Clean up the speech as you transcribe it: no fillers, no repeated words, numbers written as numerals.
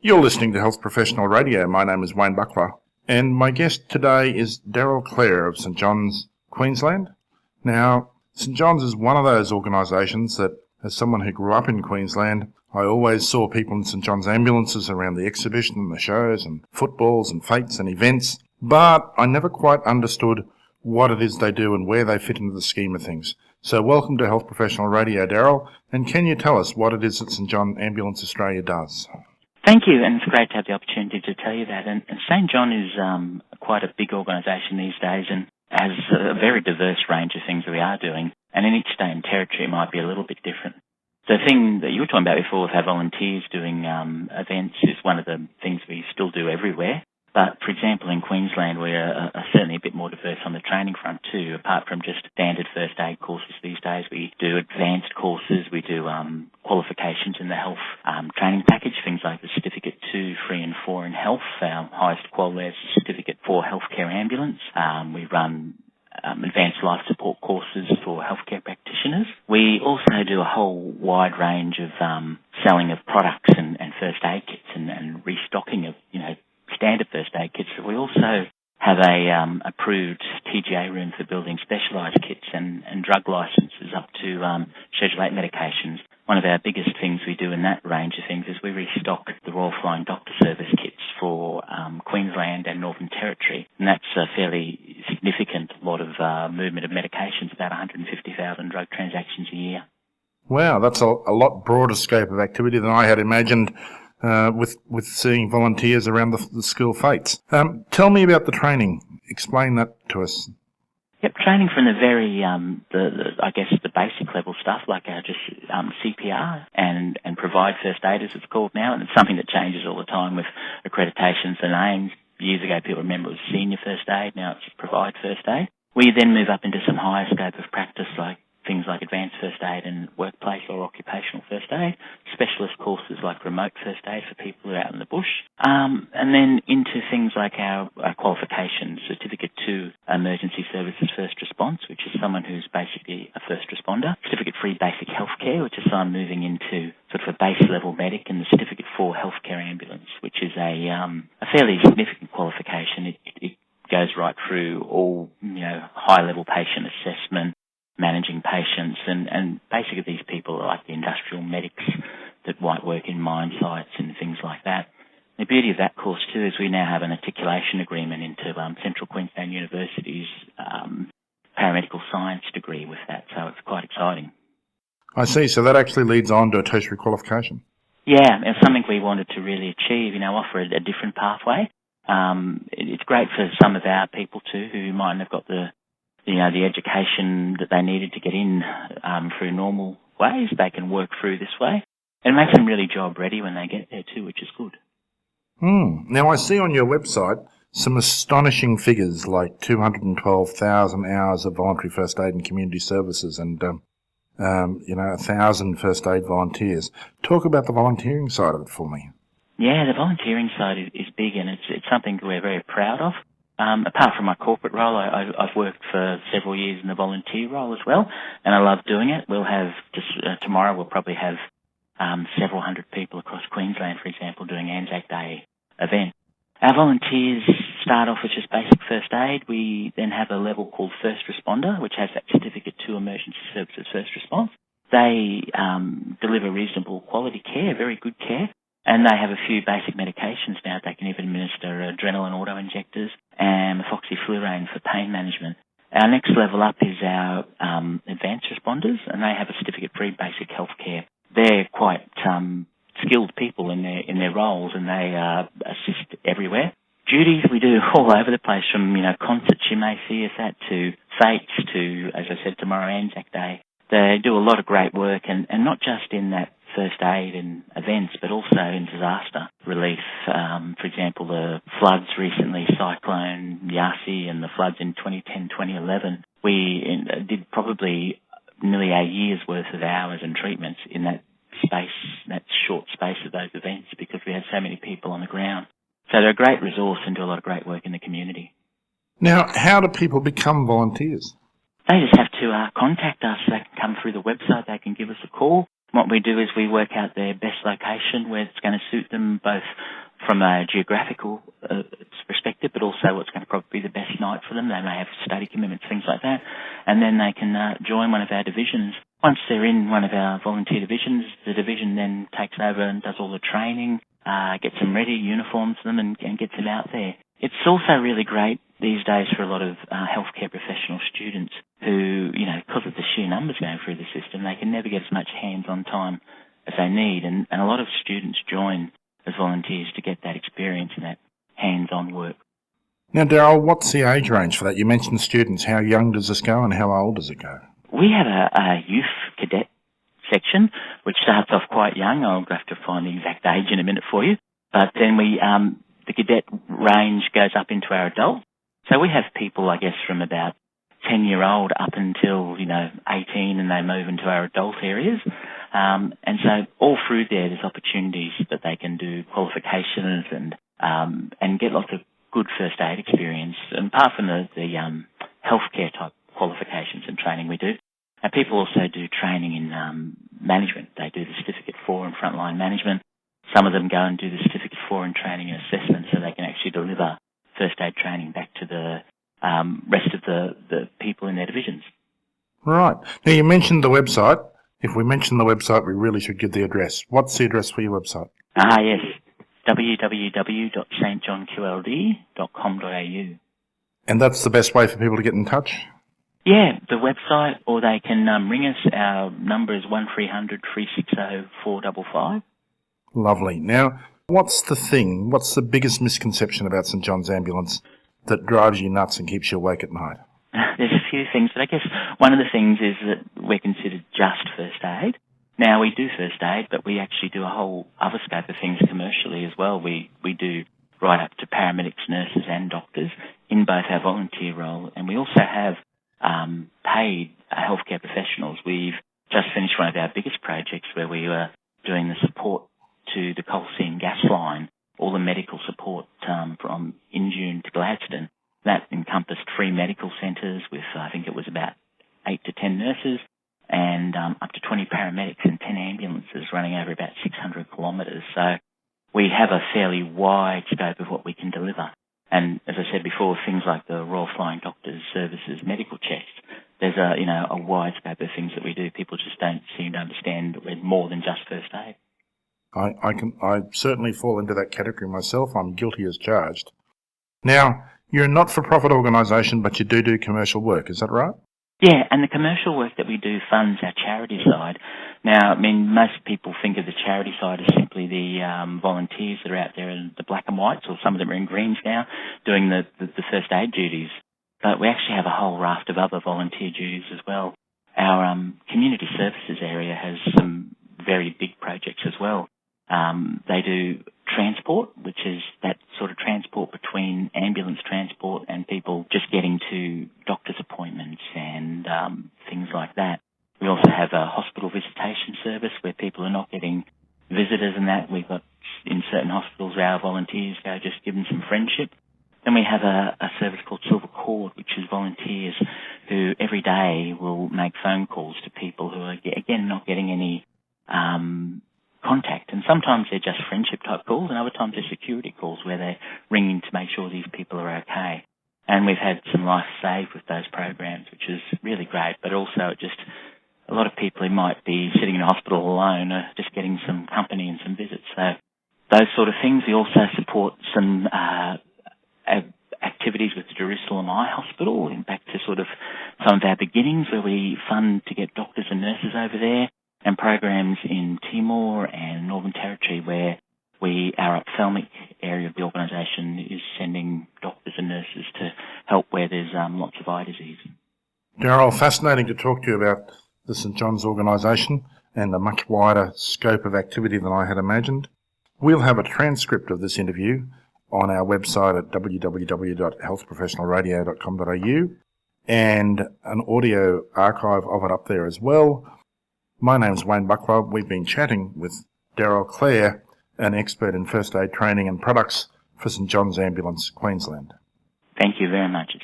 You're listening to Health Professional Radio. My name is Wayne Buckler, and my guest today is Darryl Clare of St John's, Queensland. Now, St John's is one of those organisations that, as someone who grew up in Queensland, I always saw people in St John's ambulances around the exhibition and the shows and footballs and fetes and events, but I never quite understood what it is they do and where they fit into the scheme of things. So welcome to Health Professional Radio, Darryl, and can you tell us what it is that St John Ambulance Australia does? Thank you, and it's great to have the opportunity to tell you that. And St John is quite a big organisation these days and has a very diverse range of things that we are doing, and in each state and territory it might be a little bit different. The thing that you were talking about before with our volunteers doing events is one of the things we still do everywhere. But, for example, in Queensland, we are certainly a bit more diverse on the training front too. Apart from just standard first aid courses these days, we do advanced courses, we do qualifications in the health training package, things like the Certificate 2, 3 and 4 in health. Our highest quality is Certificate 4 Healthcare Ambulance. We run advanced life support courses for healthcare practitioners. We also do a whole wide range of selling of products and first aid kits and restocking of, standard first aid kits. We also have a approved TGA room for building specialised kits and drug licences up to Schedule 8 medications. One of our biggest things we do in that range of things is we restock the Royal Flying Doctor Service kits for Queensland and Northern Territory, and that's a fairly significant lot of movement of medications, about 150,000 drug transactions a year. Wow, that's a lot broader scope of activity than I had imagined. With seeing volunteers around the school fetes. Tell me about the training. Explain that to us. Yep, training from the very, I guess the basic level stuff like just CPR and provide first aid as it's called now, and it's something that changes all the time with accreditations and names. Years ago people remember it was senior first aid, now it's provide first aid. We then move up into some higher scope of practice like things like advanced first aid and workplace or occupational first aid, specialist courses like remote first aid for people who are out in the bush, and then into things like our qualifications, Certificate 2 Emergency Services First Response, which is someone who's basically a first responder, Certificate 3 Basic Healthcare, which is someone moving into sort of a base level medic, and the Certificate 4 Healthcare Ambulance, which is a fairly significant qualification. It goes right through all, high level patient assessment, managing patients, and basically these people are like the industrial medics that might work in mine sites and things like that. The beauty of that course too is we now have an articulation agreement into Central Queensland University's paramedical science degree with that, so it's quite exciting. I see, so that actually leads on to a tertiary qualification. Yeah, it's something we wanted to really achieve, offer a different pathway. It's great for some of our people too who mightn't have got the education that they needed to get in through normal ways. They can work through this way. It makes them really job ready when they get there too, which is good. Now I see on your website some astonishing figures like 212,000 hours of voluntary first aid and community services and 1,000 first aid volunteers. Talk about the volunteering side of it for me. Yeah, the volunteering side is big, and it's something we're very proud of. Apart from my corporate role, I've worked for several years in the volunteer role as well, and I love doing it. We'll have tomorrow we'll probably have several hundred people across Queensland, for example, doing Anzac Day event. Our volunteers start off with just basic first aid. We then have a level called First Responder, which has that Certificate 2 Emergency Services First Response. They deliver reasonable quality care, very good care. And they have a few basic medications now. They can even administer adrenaline auto-injectors and methoxyflurane for pain management. Our next level up is our advanced responders, and they have a Certificate 3 Basic Healthcare. They're quite skilled people in their roles, and they assist everywhere. Duties we do all over the place, from concerts you may see us at to fetes to, as I said, tomorrow Anzac Day. They do a lot of great work, and not just in that first aid and events, but also in disaster relief. For example, the floods recently, Cyclone Yasi, and the floods in 2010-2011. We did probably nearly a year's worth of hours and treatments in that space, that short space of those events, because we had so many people on the ground. So they're a great resource and do a lot of great work in the community. Now, how do people become volunteers? They just have to contact us. They can come through the website. They can give us a call. What we do is we work out their best location where it's going to suit them both from a geographical perspective, but also what's going to probably be the best night for them. They may have study commitments, things like that. And then they can join one of our divisions. Once they're in one of our volunteer divisions, the division then takes over and does all the training, gets them ready, uniforms them, and gets them out there. It's also really great these days for a lot of healthcare professional students who, because of the sheer numbers going through the system, they can never get as much hands-on time as they need. And a lot of students join as volunteers to get that experience and that hands-on work. Now, Darryl, what's the age range for that? You mentioned students. How young does this go and how old does it go? We have a youth cadet section, which starts off quite young. I'll have to find the exact age in a minute for you. But then the cadet range goes up into our adult. So we have people, I guess, from about 10-year-old up until, 18, and they move into our adult areas. And so all through there's opportunities that they can do qualifications and get lots of good first aid experience. And apart from the healthcare type qualifications and training we do, and people also do training in management. They do the Certificate 4 in frontline management. Some of them go and do the Certificate 4 in training and assessment, so they can actually deliver first aid training back to the rest of the people in their divisions. Right. Now, you mentioned the website. If we mention the website, we really should give the address. What's the address for your website? Yes, www.stjohnqld.com.au. And that's the best way for people to get in touch? Yeah, the website, or they can ring us. Our number is 1300 360 455. Lovely. Now, what's the biggest misconception about St John's Ambulance that drives you nuts and keeps you awake at night? There's a few things, but I guess one of the things is that we're considered just first aid. Now, we do first aid, but we actually do a whole other scope of things commercially as well. We do right up to paramedics, nurses and doctors in both our volunteer role, and we also have paid healthcare professionals. We've just finished one of our biggest projects where we were doing the support to the coal seam gas line, all the medical support from Injune to Gladstone. That encompassed 3 medical centres with, I think it was about 8 to 10 nurses and up to 20 paramedics and 10 ambulances running over about 600 kilometres. So we have a fairly wide scope of what we can deliver. And as I said before, things like the Royal Flying Doctors Services medical checks, there's a wide scope of things that we do. People just don't seem to understand that we're more than just first aid. I certainly fall into that category myself. I'm guilty as charged. Now, you're a not-for-profit organisation, but you do commercial work, is that right? Yeah, and the commercial work that we do funds our charity side. Now, most people think of the charity side as simply the volunteers that are out there in the black and whites, or some of them are in greens now, doing the first aid duties. But we actually have a whole raft of other volunteer duties as well. Our community services area has some very big projects as well. They do transport, which is that sort of transport between ambulance transport and people just getting to doctor's appointments and things like that. We also have a hospital visitation service where people are not getting visitors and that. We've got in certain hospitals where our volunteers go just give them some friendship. Then we have a service called Silver Cord, which is volunteers who every day will make phone calls to people who are, again, not getting any contact. And sometimes they're just friendship type calls, and other times they're security calls where they're ringing to make sure these people are okay. And we've had some lives saved with those programs, which is really great. But also just a lot of people who might be sitting in a hospital alone are just getting some company and some visits. So those sort of things. We also support some activities with the Jerusalem Eye Hospital, in back to sort of some of our beginnings where we fund to get doctors and nurses over there, and programs in Timor and Northern Territory where our ophthalmic area of the organisation is sending doctors and nurses to help where there's lots of eye disease. Darryl, fascinating to talk to you about the St John's organisation and a much wider scope of activity than I had imagined. We'll have a transcript of this interview on our website at www.healthprofessionalradio.com.au and an audio archive of it up there as well. My name's Wayne Buckler. We've been chatting with Darryl Clare, an expert in first aid training and products for St John's Ambulance, Queensland. Thank you very much.